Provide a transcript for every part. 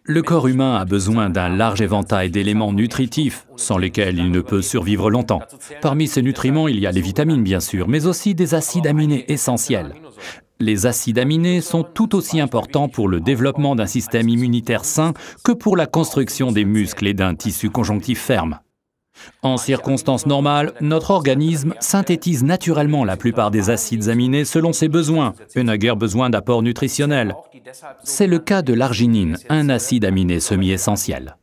Le corps humain a besoin d'un large éventail d'éléments nutritifs, sans lesquels il ne peut survivre longtemps. Parmi ces nutriments, il y a les vitamines bien sûr, mais aussi des acides aminés essentiels. Les acides aminés sont tout aussi importants pour le développement d'un système immunitaire sain que pour la construction des muscles et d'un tissu conjonctif ferme. En circonstances normales, notre organisme synthétise naturellement la plupart des acides aminés selon ses besoins et n'a guère besoin d'apports nutritionnels. C'est le cas de l'arginine, un acide aminé semi-essentiel.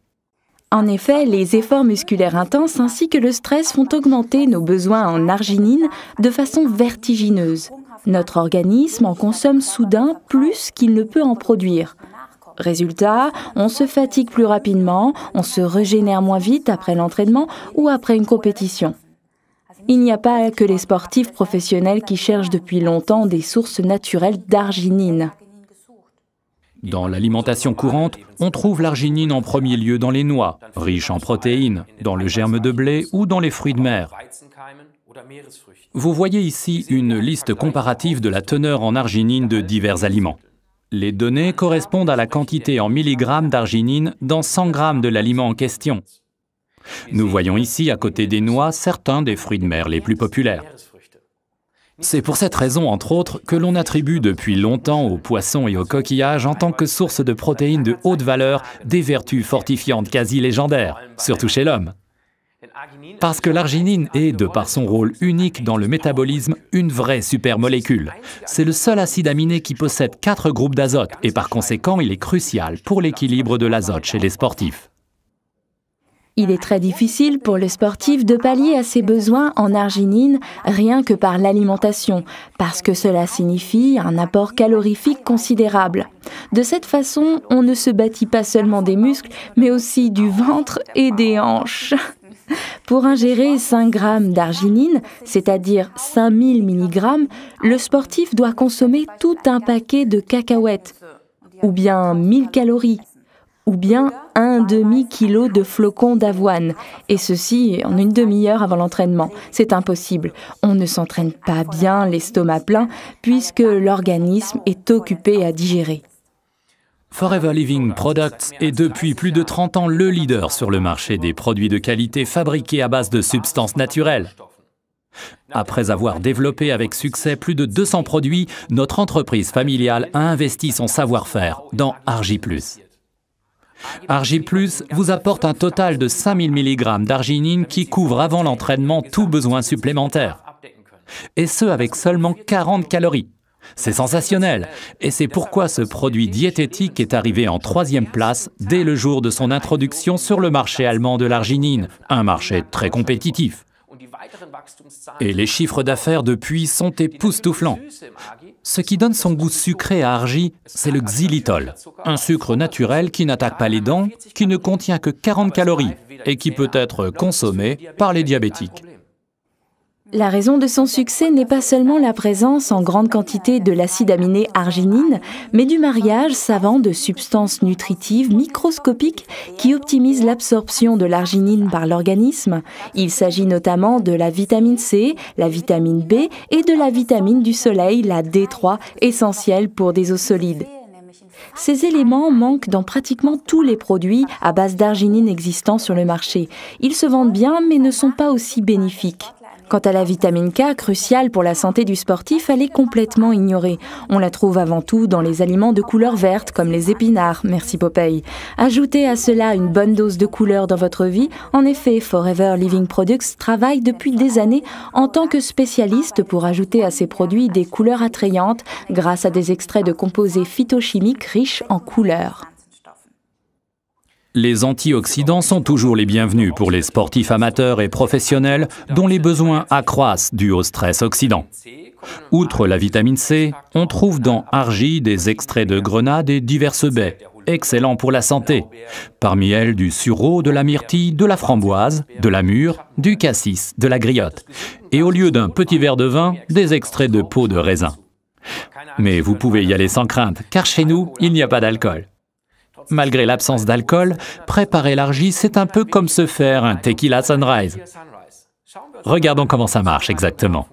En effet, les efforts musculaires intenses ainsi que le stress font augmenter nos besoins en arginine de façon vertigineuse. Notre organisme en consomme soudain plus qu'il ne peut en produire. Résultat, on se fatigue plus rapidement, on se régénère moins vite après l'entraînement ou après une compétition. Il n'y a pas que les sportifs professionnels qui cherchent depuis longtemps des sources naturelles d'arginine. Dans l'alimentation courante, on trouve l'arginine en premier lieu dans les noix, riches en protéines, dans le germe de blé ou dans les fruits de mer. Vous voyez ici une liste comparative de la teneur en arginine de divers aliments. Les données correspondent à la quantité en milligrammes d'arginine dans 100 grammes de l'aliment en question. Nous voyons ici, à côté des noix, certains des fruits de mer les plus populaires. C'est pour cette raison, entre autres, que l'on attribue depuis longtemps aux poissons et aux coquillages en tant que source de protéines de haute valeur des vertus fortifiantes quasi légendaires, surtout chez l'homme. Parce que l'arginine est, de par son rôle unique dans le métabolisme, une vraie supermolécule. C'est le seul acide aminé qui possède 4 groupes d'azote et par conséquent, il est crucial pour l'équilibre de l'azote chez les sportifs. Il est très difficile pour les sportifs de pallier à ses besoins en arginine rien que par l'alimentation, parce que cela signifie un apport calorifique considérable. De cette façon, on ne se bâtit pas seulement des muscles, mais aussi du ventre et des hanches. Pour ingérer 5 grammes d'arginine, c'est-à-dire 5000 mg, le sportif doit consommer tout un paquet de cacahuètes, ou bien 1000 calories, ou bien un demi-kilo de flocons d'avoine, et ceci en une demi-heure avant l'entraînement. C'est impossible. On ne s'entraîne pas bien l'estomac plein, puisque l'organisme est occupé à digérer. Forever Living Products est depuis plus de 30 ans le leader sur le marché des produits de qualité fabriqués à base de substances naturelles. Après avoir développé avec succès plus de 200 produits, notre entreprise familiale a investi son savoir-faire dans Argi+. Argi+ vous apporte un total de 5000 mg d'arginine qui couvre avant l'entraînement tout besoin supplémentaire. Et ce avec seulement 40 calories. C'est sensationnel, et c'est pourquoi ce produit diététique est arrivé en 3e place dès le jour de son introduction sur le marché allemand de l'arginine, un marché très compétitif. Et les chiffres d'affaires depuis sont époustouflants. Ce qui donne son goût sucré à Argi, c'est le xylitol, un sucre naturel qui n'attaque pas les dents, qui ne contient que 40 calories et qui peut être consommé par les diabétiques. La raison de son succès n'est pas seulement la présence en grande quantité de l'acide aminé arginine, mais du mariage savant de substances nutritives microscopiques qui optimisent l'absorption de l'arginine par l'organisme. Il s'agit notamment de la vitamine C, la vitamine B et de la vitamine du soleil, la D3, essentielle pour des os solides. Ces éléments manquent dans pratiquement tous les produits à base d'arginine existants sur le marché. Ils se vendent bien mais ne sont pas aussi bénéfiques. Quant à la vitamine K, cruciale pour la santé du sportif, elle est complètement ignorée. On la trouve avant tout dans les aliments de couleur verte, comme les épinards, merci Popeye. Ajoutez à cela une bonne dose de couleur dans votre vie. En effet, Forever Living Products travaille depuis des années en tant que spécialiste pour ajouter à ses produits des couleurs attrayantes grâce à des extraits de composés phytochimiques riches en couleurs. Les antioxydants sont toujours les bienvenus pour les sportifs amateurs et professionnels dont les besoins accroissent dû au stress oxydant. Outre la vitamine C, on trouve dans Argi des extraits de grenade et diverses baies, excellents pour la santé. Parmi elles, du sureau, de la myrtille, de la framboise, de la mûre, du cassis, de la griotte. Et au lieu d'un petit verre de vin, des extraits de peau de raisin. Mais vous pouvez y aller sans crainte, car chez nous, il n'y a pas d'alcool. Malgré l'absence d'alcool, préparer l'Argi, c'est un peu comme se faire un tequila sunrise. Regardons comment ça marche exactement.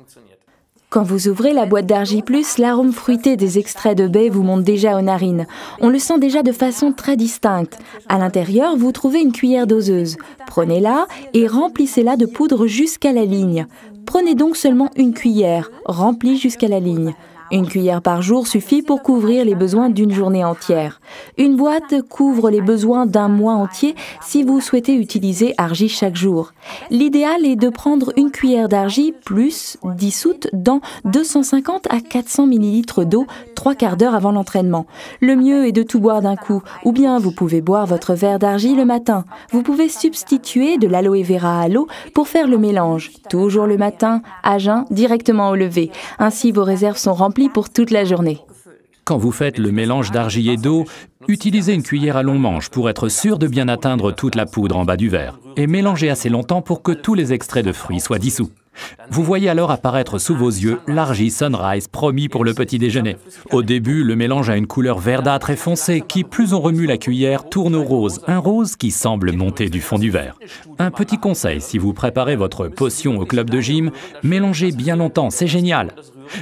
Quand vous ouvrez la boîte d'Argi+, l'arôme fruité des extraits de baies vous monte déjà aux narines. On le sent déjà de façon très distincte. À l'intérieur, vous trouvez une cuillère doseuse. Prenez-la et remplissez-la de poudre jusqu'à la ligne. Prenez donc seulement une cuillère, remplie jusqu'à la ligne. Une cuillère par jour suffit pour couvrir les besoins d'une journée entière. Une boîte couvre les besoins d'un mois entier si vous souhaitez utiliser Argi chaque jour. L'idéal est de prendre une cuillère d'Argi plus dissoute dans 250 à 400 ml d'eau 3/4 d'heure avant l'entraînement. Le mieux est de tout boire d'un coup, ou bien vous pouvez boire votre verre d'Argi le matin. Vous pouvez substituer de l'aloe vera à l'eau pour faire le mélange. Toujours le matin, à jeun, directement au lever. Ainsi, vos réserves sont remplies pour toute la journée. Quand vous faites le mélange d'argi et d'eau, utilisez une cuillère à long manche pour être sûr de bien atteindre toute la poudre en bas du verre et mélangez assez longtemps pour que tous les extraits de fruits soient dissous. Vous voyez alors apparaître sous vos yeux l'Argi Sunrise promis pour le petit déjeuner. Au début, le mélange a une couleur verdâtre et foncée qui, plus on remue la cuillère, tourne au rose, un rose qui semble monter du fond du verre. Un petit conseil, si vous préparez votre potion au club de gym, mélangez bien longtemps, c'est génial.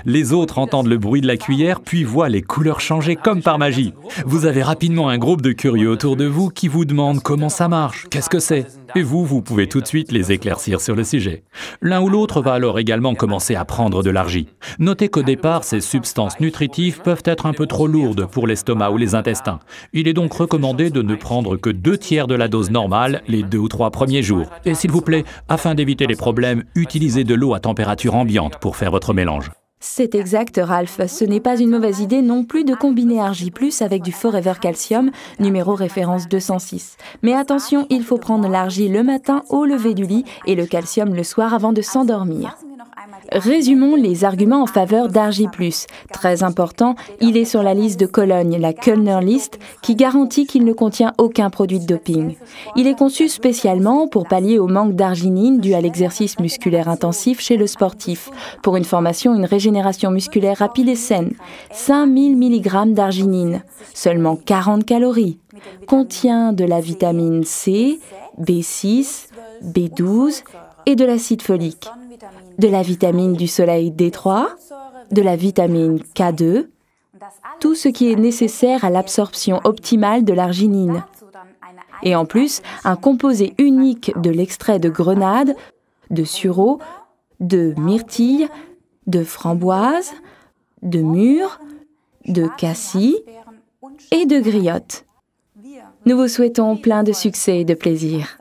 Les autres entendent le bruit de la cuillère puis voient les couleurs changer comme par magie. Vous avez rapidement un groupe de curieux autour de vous qui vous demandent comment ça marche, qu'est-ce que c'est. Et vous pouvez tout de suite les éclaircir sur le sujet. L'un ou l'autre va alors également commencer à prendre de l'argi. Notez qu'au départ, ces substances nutritives peuvent être un peu trop lourdes pour l'estomac ou les intestins. Il est donc recommandé de ne prendre que 2/3 de la dose normale les 2 ou 3 premiers jours. Et s'il vous plaît, afin d'éviter les problèmes, utilisez de l'eau à température ambiante pour faire votre mélange. C'est exact, Ralph. Ce n'est pas une mauvaise idée non plus de combiner Argi+ avec du Forever Calcium, numéro référence 206. Mais attention, il faut prendre l'Argi le matin au lever du lit et le calcium le soir avant de s'endormir. Résumons les arguments en faveur d'Argi+. Très important, il est sur la liste de Cologne, la Kölner List, qui garantit qu'il ne contient aucun produit de doping. Il est conçu spécialement pour pallier au manque d'arginine dû à l'exercice musculaire intensif chez le sportif, pour une formation et une régénération musculaire rapide et saine. 5000 mg d'arginine, seulement 40 calories. Contient de la vitamine C, B6, B12 et de l'acide folique. De la vitamine du soleil D3, de la vitamine K2, tout ce qui est nécessaire à l'absorption optimale de l'arginine. Et en plus, un composé unique de l'extrait de grenade, de sureau, de myrtille, de framboise, de mûre, de cassis et de griotte. Nous vous souhaitons plein de succès et de plaisir.